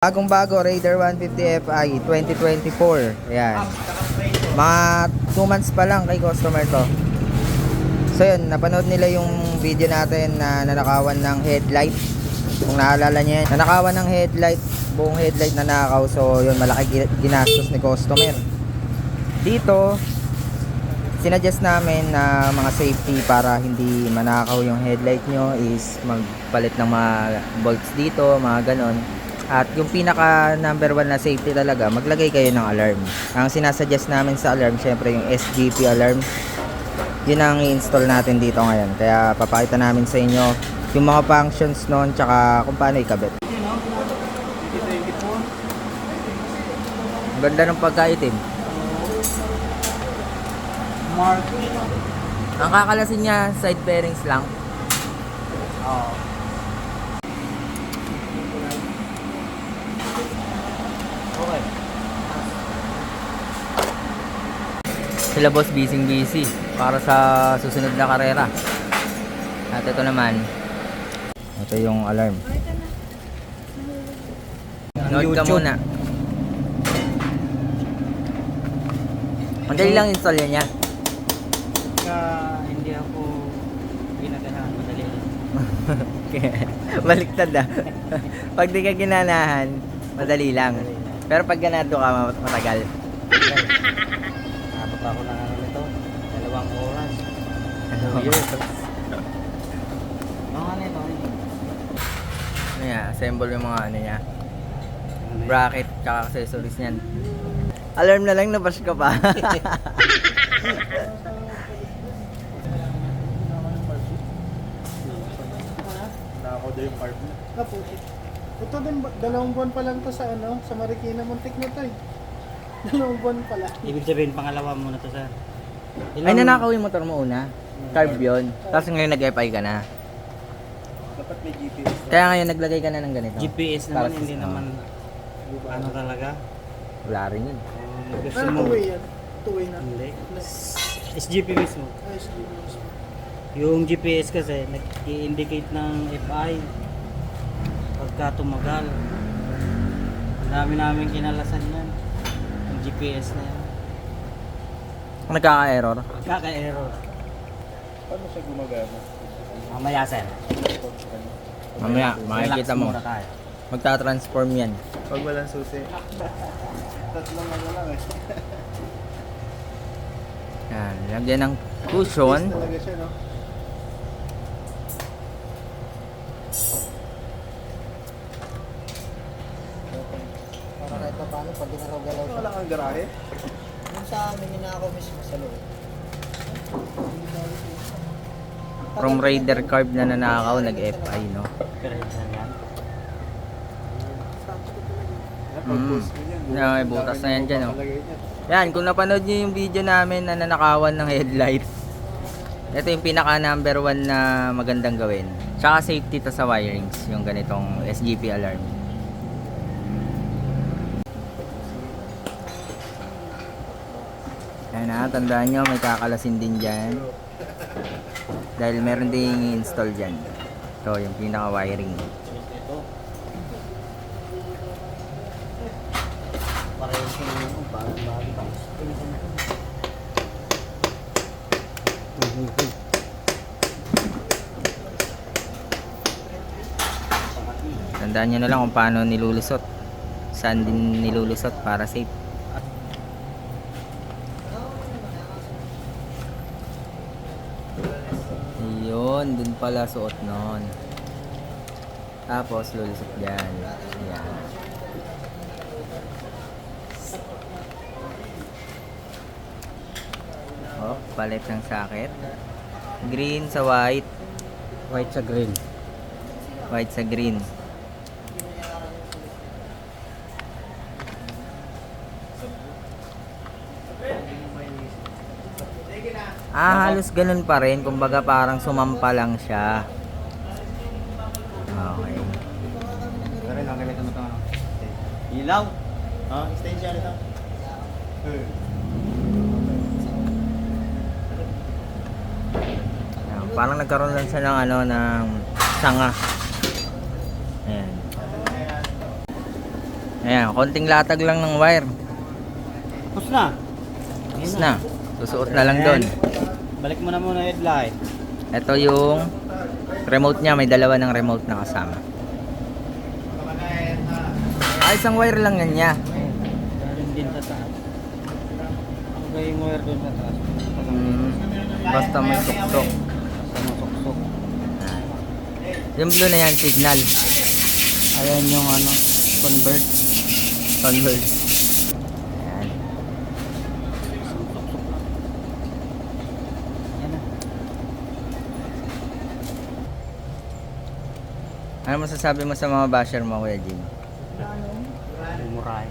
Bagong-bago, Raider 150 Fi 2024. Ayan. Mga 2 months pa lang kay customer to. So yun, napanood nila yung video natin na nanakawan ng headlight. Kung naalala niyo yan, nanakawan ng headlight, buong headlight na nakaw. So yun, malaki ginastos ni customer. Dito, sinuggest namin na mga safety para hindi manakaw yung headlight nyo is magpalit ng mga bolts dito, mga ganon. At yung pinaka number 1 na safety talaga, maglagay kayo ng alarm. Ang sinasuggest namin sa alarm, syempre yung SGP alarm. Yun ang i-install natin dito ngayon. Kaya papakita namin sa inyo yung mga functions nun, tsaka kung paano ikabit. Ang ganda ng pagkaitim. Ang kakalasin niya, side bearings lang. Okay. Sila boss busy para sa susunod na karera. At ito naman, ito yung alarm. Note ka muna. Madali lang install yan niya. Hindi ako ginaganahan, madali lang. Baliktad ah. Pag di ka ginanahan, madali lang. Pero pag ganado ka, matagal. Abot ako na nito, 2 oras. Mga nito, Ayan, assemble yung mga ano niya. Bracket, tsaka accessories niyan. Alarm na lang, nabash ka pa. Nakakoda yung part mo. Ito din, 2 buwan pa lang to sa sa Marikina. Muntik na to eh. 2 buwan pa lang. ibig sabihin pangalawa muna to sir. Ay, nanakaw yung motor mo una. Carb yun. Tapos ngayon nag-FI ka na. Dapat may GPS. Kaya ngayon naglagay ka na ng ganito. GPS Para naman, hindi sa- naman ano talaga. Wala rin yun. Gusto Ano mo, two-way yan? Two-way na? hindi. SGP mismo. Ayos din. Yung GPS kasi nag-i-indicate ng FI pagka tumagal. Ang dami namin kinalasan yan. Yung GPS na yan. Nagkaka-error. Kaka-error. Paano siya gumagana? Mamaya sir. Mamaya, makikita Relax mo. muna tayo. Magta-transform yan. Pag walang susi. Tatlong lang eh. Yan, lagyan ng cushion. Yes, talaga siya, no? Para kahit pa paano, pag ginaraw-galaw siya. Wala kang garahe? Yung sa amin, yun na ako mismo sa loob. From Raider Carb na nanakaw, nag-FI, no? Pero yan. Pag-post mo yan. Na, may butas na yan dyan, oh. Palagay niya. Yan, kung napanood nyo yung video namin na nanakawan ng headlight, ito yung pinaka number 1 na magandang gawin. Tsaka safety to sa wirings, yung ganitong SGP alarm. Yan na, tandaan nyo, may kakalasin din dyan. Dahil meron ding install dyan. Ito, yung pinaka wiring. Parehas yung ano, bago-bago pa. Tandaan nyo na lang kung paano nilulusot. Saan din nilulusot para safe. Yun, dun pala suot nun. Tapos lulusot dyan. Ayan. Oh, palit ng socket. Green sa white. White sa green. White sa green. Halos ganun pa rin. Kumbaga parang sumampa lang siya. Okay. Pero nagalito mo ito ano. Ilaw. Extension ito. Ayan, parang nagkaroon lang siya ng ano, ng sanga. Ayan. Ayan, konting latag lang ng wire. Tapos na. Tapos na. Susuot na lang doon. Balik mo na muna headlight. Ito yung remote niya. May dalawa ng remote na kasama. Isang wire lang yan niya. Meron din sa taas. Ang yung wire doon sa taas. Basta may suksok. Basta masuksok. Yung blue na yan, signal. Ayan yung ano, convert. Convert. Ayan. Ayan na. Ano masasabi mo sa mga basher mo, Kuya Jim? Murahin.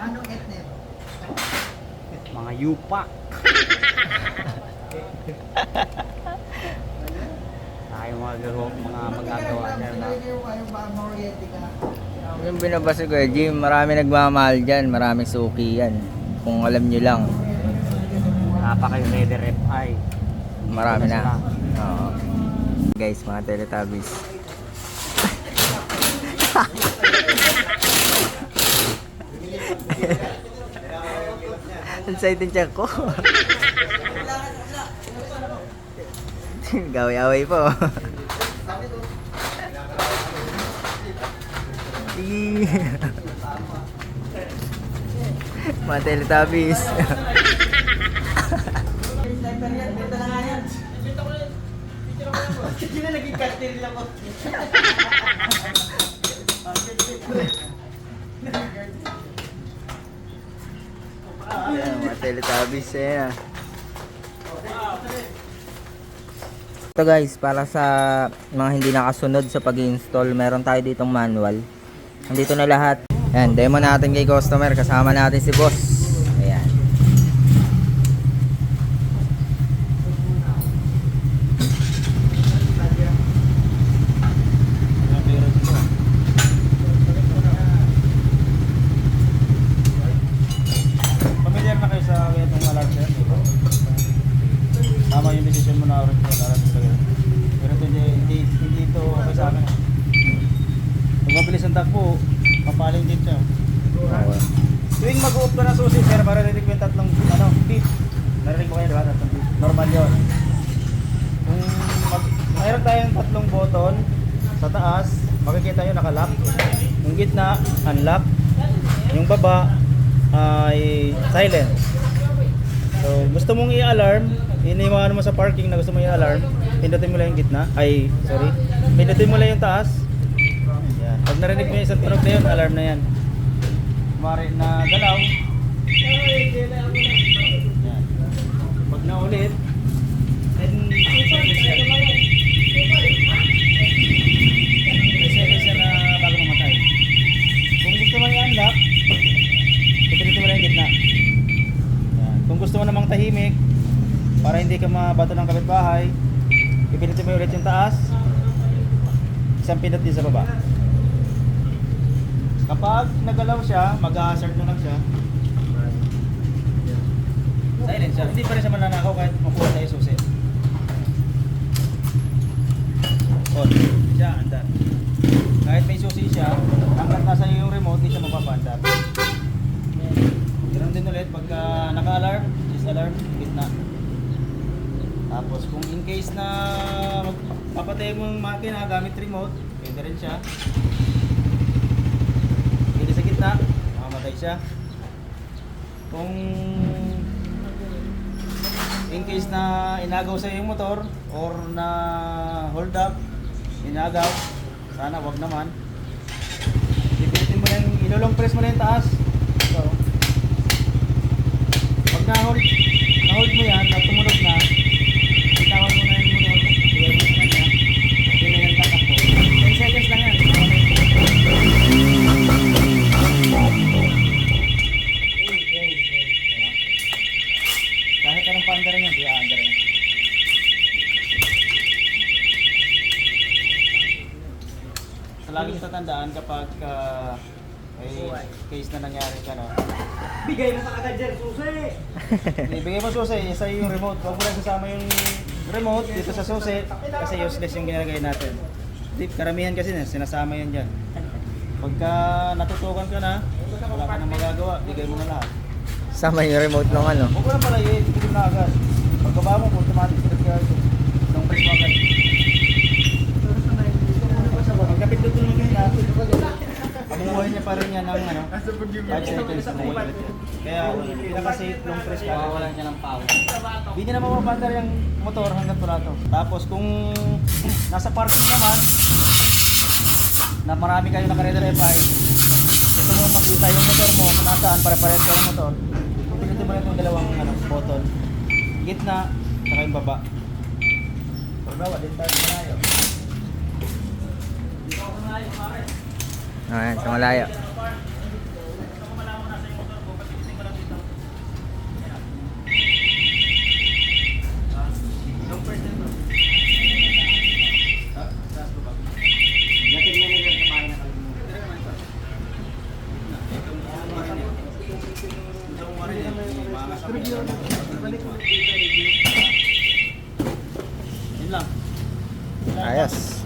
Anong etnet? Mga yupa. Tayo mga magagawa niya na. Yung bagong oriente ka. Yung binabasa ko, Kuya Jim, marami nagmamahal dyan. Maraming suki yan. Kung alam nyo lang. Napaka yung leather FI. Marami na. Oo. Guys, mga Teletubbies. Ang excited siya ko. Gaway-away po. Sige. Mga Teletubbies. Hindi na naging cartel lang ako. Ayan, mga Teletubbies eh. Ito guys, para sa mga hindi nakasunod sa pag-install, meron tayo ditong manual. Nandito na lahat. Ayan, demo natin kay customer. Kasama natin si boss. Ayan. Familiar na kayo sa itong alarm sir? Tama yung decision mo na original alarm talaga. Pero hindi ito okay sa akin. Pag mabilis ang takbo, papaling din siya. Okay. Tuwing mag-u-up ka ng susi sir, maririnig mo yung tatlong beep. Narinig mo kayo diba? Tatlong beep. Normal yun. Kung mayroon tayong tatlong button sa taas, makikita nyo nakalock. Yung gitna, unlock. Yung baba ay silent. So, gusto mong i-alarm, iniwanan mo sa parking na gusto mong i-alarm, pindutin mo lang yung gitna. Pindutin mo lang yung taas. Yan. Pag narinig mo yung isang tunog na yun, alarm na yan. Kumari na galaw. Yan. Pag naulit, then may seconds yan na bago mamatay. Kung gusto mo i-unlock, pindutin mo lang yung gitna. Yan. Kung gusto mo namang tahimik, para hindi ka mabato ng kapitbahay, pipilitin mo ulit yung taas, isang pindot din sa baba. Kapag nagalaw siya, mag-a-hazard na lang siya. Silent siya. Hindi pa rin siya mananakaw kahit makuha tayo susi. On. Siya, andar. Kahit may susi siya, hanggang nasa yung remote, hindi siya mapapaandar. Ganun din ulit, pagka naka-alarm, is-alarm, gitna. Tapos kung in case na papatay mo yung makina gamit remote, pwede rin siya. Pwede sa gitna, mamamatay siya. Kung in case na inagaw sa yung motor or na hold up, inagaw, sana wag naman. Pipilitin mo lang, ilolong press mo lang yung taas. So, pag na-hold mo yan, at tumunog na, itawan mo na yung motor, i-release na niya, yun na yung tatakbo. 10 seconds lang yan. Kahit anong paandaran yan, di aandaran yan. So, lagi nyo tatandaan kapag may case na nangyari ka, no? Bigay mo sa agad dyan, susi! Ibigay mo susi, isa yung remote. Huwag mo lang sasama yung remote dito sa susi kasi useless yung ginagay natin. Karamihan kasi sinasama yan dyan. Pagka natutukan ka na, wala ka nang magagawa, bigay mo na lahat. Sama yung remote ng ano. Huwag ko lang pala i-bigay na agad. Pagkaba mo, automatic select ka agad. Nung press mo agad. Pagkapit doon naman kayo na, amuhay niya pa rin yan ng 5 seconds na ulit. Kaya pinaka-safe long press ka, mawawalan niya ng power. Hindi niya na mapapandar yung motor hanggang wala to. Tapos kung nasa parking naman, na marami kayo nakareder FI, gusto mo makita yung motor mo kung nasaan, pare-pares ka ng motor, pinutin mo na itong dalawang button. Gitna, saka yung baba. Pagbawa, din tayo malayo. Dito ako malayo, pare. Ayan, sa malaya. Yun lang. Ayos.